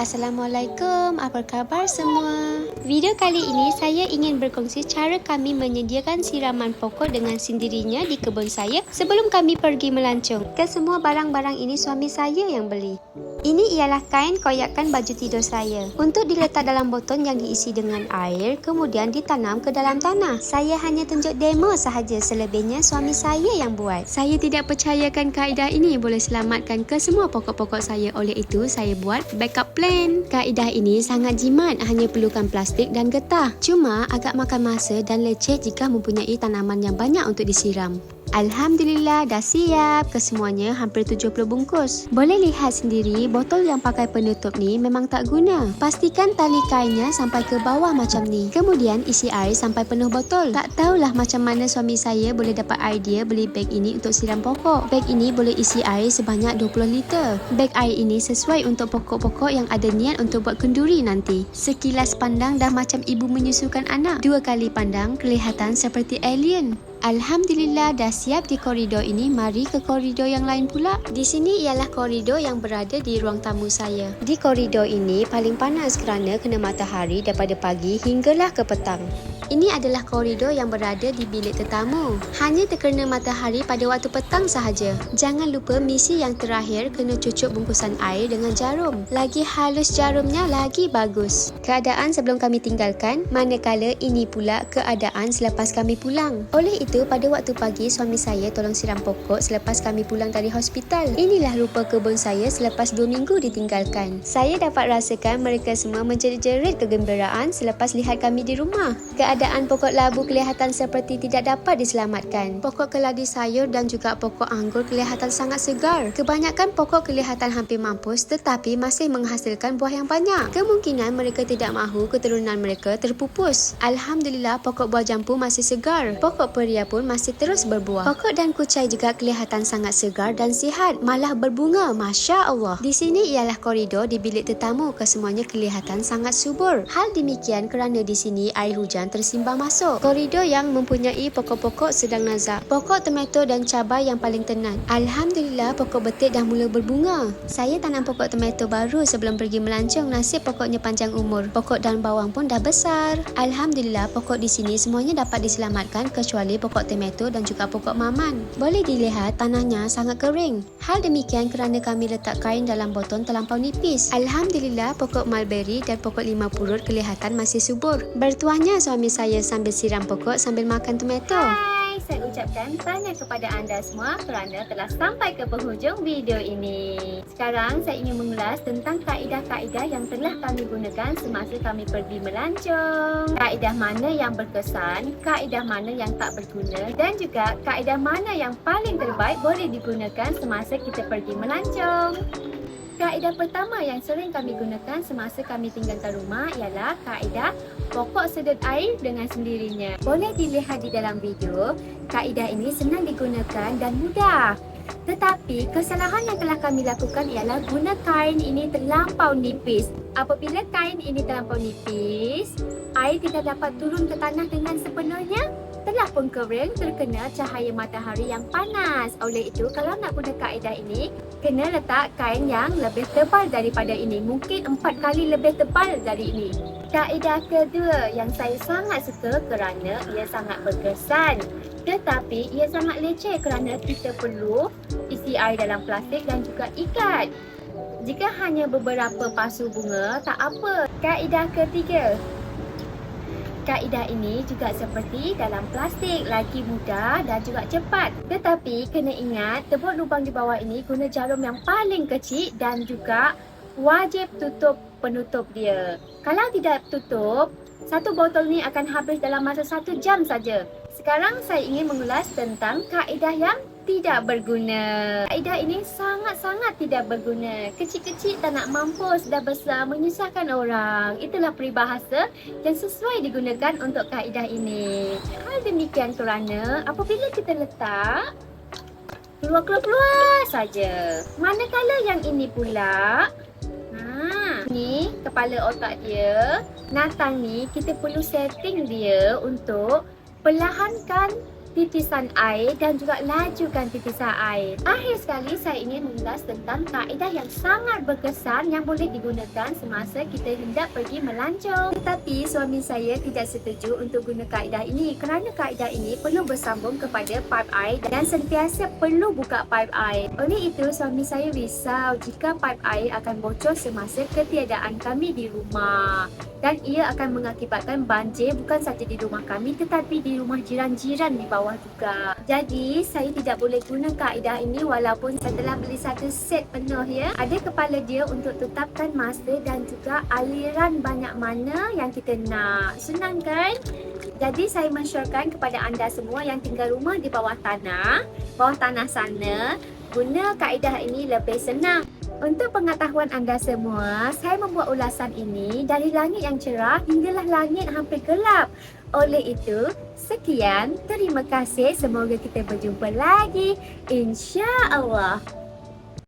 Assalamualaikum, apa khabar semua? Video kali ini saya ingin berkongsi cara kami menyediakan siraman pokok dengan sendirinya di kebun saya sebelum kami pergi melancong. Kesemua barang-barang ini suami saya yang beli. Ini ialah kain koyakan baju tidur saya. Untuk diletak dalam botol yang diisi dengan air, kemudian ditanam ke dalam tanah. Saya hanya tunjuk demo sahaja, selebihnya suami saya yang buat. Saya tidak percayakan kaedah ini boleh selamatkan ke semua pokok-pokok saya. Oleh itu, saya buat backup plan. Kaedah ini sangat jimat, hanya perlukan plastik dan getah. Cuma agak makan masa dan leceh jika mempunyai tanaman yang banyak untuk disiram. Alhamdulillah dah siap, kesemuanya hampir 70 bungkus. Boleh lihat sendiri, botol yang pakai penutup ni memang tak guna. Pastikan tali kainnya sampai ke bawah macam ni. Kemudian isi air sampai penuh botol. Tak tahulah macam mana suami saya boleh dapat idea beli beg ini untuk siram pokok. Beg ini boleh isi air sebanyak 20 liter. Beg air ini sesuai untuk pokok-pokok yang ada niat untuk buat kenduri nanti. Sekilas pandang dah macam ibu menyusukan anak. 2 kali pandang kelihatan seperti alien. Alhamdulillah dah siap di koridor ini, mari ke koridor yang lain pula. Di sini ialah koridor yang berada di ruang tamu saya. Di koridor ini paling panas kerana kena matahari daripada pagi hinggalah ke petang. Ini adalah koridor yang berada di bilik tetamu. Hanya terkena matahari pada waktu petang sahaja. Jangan lupa misi yang terakhir, kena cucuk bungkusan air dengan jarum. Lagi halus jarumnya lagi bagus. Keadaan sebelum kami tinggalkan, manakala ini pula keadaan selepas kami pulang. Oleh itu, pada waktu pagi suami saya tolong siram pokok selepas kami pulang dari hospital. Inilah rupa kebun saya selepas 2 minggu ditinggalkan. Saya dapat rasakan mereka semua menjerit-jerit kegembiraan selepas lihat kami di rumah. Keadaan pokok labu kelihatan seperti tidak dapat diselamatkan. Pokok keladi sayur dan juga pokok anggur kelihatan sangat segar. Kebanyakan pokok kelihatan hampir mampus tetapi masih menghasilkan buah yang banyak. Kemungkinan mereka tidak mahu keturunan mereka terpupus. Alhamdulillah pokok buah jambu masih segar. Pokok peria pun masih terus berbuah. Pokok dan kucai juga kelihatan sangat segar dan sihat, malah berbunga. Masya Allah. Di sini ialah koridor di bilik tetamu. Kesemuanya kelihatan sangat subur. Hal demikian kerana di sini air hujan tersimbang masuk. Koridor yang mempunyai pokok-pokok sedang nazak. Pokok tomato dan cabai yang paling tenat. Alhamdulillah pokok betik dah mula berbunga. Saya tanam pokok tomato baru sebelum pergi melancong. Nasib pokoknya panjang umur. Pokok dan bawang pun dah besar. Alhamdulillah pokok di sini semuanya dapat diselamatkan kecuali pokok tomato dan juga pokok maman. Boleh dilihat tanahnya sangat kering. Hal demikian kerana kami letak kain dalam botol terlampau nipis. Alhamdulillah pokok mulberry dan pokok 5 purut kelihatan masih subur. Bertuahnya suami saya sambil siram pokok sambil makan tomato. Hai, saya ucapkan tahniah kepada anda semua kerana telah sampai ke penghujung video ini. Sekarang saya ingin mengulas tentang kaedah-kaedah yang telah kami gunakan semasa kami pergi melancong. Kaedah mana yang berkesan, kaedah mana yang tak berguna dan juga kaedah mana yang paling terbaik boleh digunakan semasa kita pergi melancong. Kaedah pertama yang sering kami gunakan semasa kami tinggalkan rumah ialah kaedah pokok sedut air dengan sendirinya. Boleh dilihat di dalam video, kaedah ini senang digunakan dan mudah. Tetapi kesalahan yang telah kami lakukan ialah guna kain ini terlampau nipis. Apabila kain ini terlampau nipis, air tidak dapat turun ke tanah dengan sepenuhnya. Telah pun kering terkena cahaya matahari yang panas. Oleh itu, kalau nak guna kaedah ini, kena letak kain yang lebih tebal daripada ini. Mungkin 4 kali lebih tebal dari ini. Kaedah kedua yang saya sangat suka kerana ia sangat berkesan. Tetapi ia sangat leceh kerana kita perlu isi air dalam plastik dan juga ikat. Jika hanya beberapa pasu bunga, tak apa. Kaedah ketiga. Kaedah ini juga seperti dalam plastik, lagi mudah dan juga cepat. Tetapi kena ingat, tebuk lubang di bawah ini guna jarum yang paling kecil dan juga wajib tutup penutup dia. Kalau tidak tutup, satu botol ni akan habis dalam masa 1 jam saja. Sekarang saya ingin mengulas tentang kaedah yang tidak berguna. Kaedah ini sangat-sangat tidak berguna. Kecil-kecil tak nak mampus, dah besar menyusahkan orang. Itulah peribahasa yang sesuai digunakan untuk kaedah ini. Hal demikian kerana apabila kita letak, keluar saja. Manakala yang ini pula, ni kepala otak dia, natang ni kita perlu setting dia untuk perlahankan titisan air dan juga lajukan titisan air. Akhir sekali, saya ingin mengulas tentang kaedah yang sangat berkesan yang boleh digunakan semasa kita hendak pergi melancong. Tetapi suami saya tidak setuju untuk guna kaedah ini kerana kaedah ini perlu bersambung kepada paip air dan sentiasa perlu buka paip air. Oleh itu, suami saya risau jika paip air akan bocor semasa ketiadaan kami di rumah. Dan ia akan mengakibatkan banjir bukan sahaja di rumah kami tetapi di rumah jiran-jiran di bawah juga. Jadi, saya tidak boleh guna kaedah ini walaupun saya telah beli satu set penuh ya. Ada kepala dia untuk tetapkan masa dan juga aliran banyak mana yang kita nak. Senang kan? Jadi, saya mensyorkan kepada anda semua yang tinggal rumah di bawah tanah sana, guna kaedah ini lebih senang. Untuk pengetahuan anda semua, saya membuat ulasan ini dari langit yang cerah hinggalah langit hampir gelap. Oleh itu, sekian, terima kasih. Semoga kita berjumpa lagi. InsyaAllah.